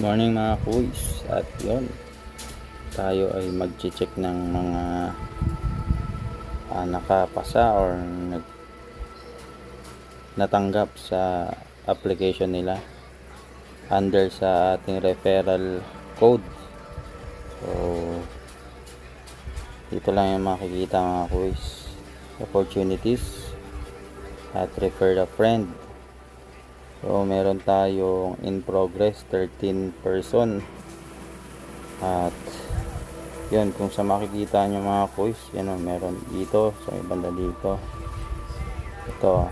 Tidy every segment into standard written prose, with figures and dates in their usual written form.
Morning mga kuys, at yon tayo ay mag-check ng mga nakapasa or natanggap sa application nila under sa ating referral code. So dito lang yung makikita mga kuys, opportunities at refer a friend. So meron tayong in progress 13 person. At yun, kung sa makikita nyo mga kuys, yan o, meron dito sa may banda dito. Ito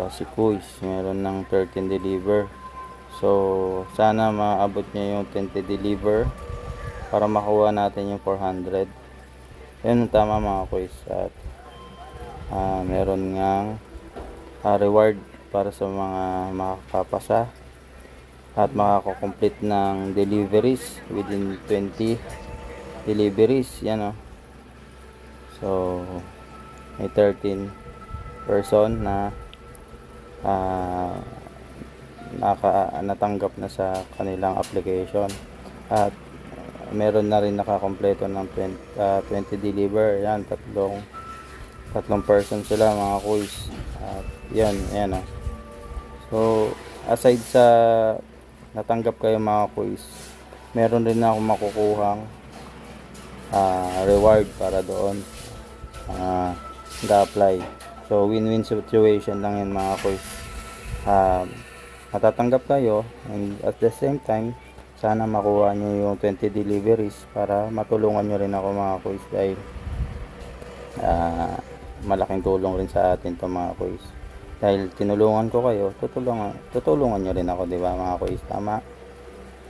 si kuys, meron ng 13 deliver. So sana maabot nyo yung 20 deliver para makuha natin yung 400. Yun tama mga kuys. At meron ngang reward para sa mga makakapasa at makaka-complete ng deliveries within 20 deliveries. Yan o. So may 13 person na natanggap na sa kanilang application, at meron na rin nakakompleto ng 20 deliver. Yan, tatlong person sila mga kuys. At yan o. So aside sa natanggap kayo mga kuys, meron rin ako makukuhang reward para doon ga-apply. So win-win situation lang yan mga kuys. Matatanggap kayo, and at the same time sana makuha nyo yung 20 deliveries para matulungan nyo rin ako mga kuys, dahil malaking tulong rin sa atin to mga kuys. Dahil tinulungan ko kayo, tutulungan nyo rin ako, di ba mga kuys? Tama.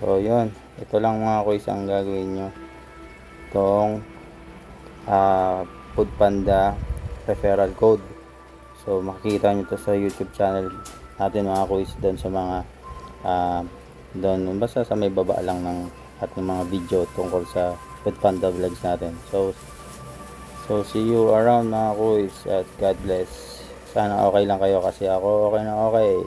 So yun, ito lang mga kuys ang gagawin nyo. Itong Foodpanda referral code. So makikita nyo to sa YouTube channel natin mga kuys, doon sa mga doon, basta sa may baba lang ng ating mga video tungkol sa Foodpanda vlogs natin. So see you around mga kuys, at God bless. Sana okay lang kayo, kasi ako okay na okay.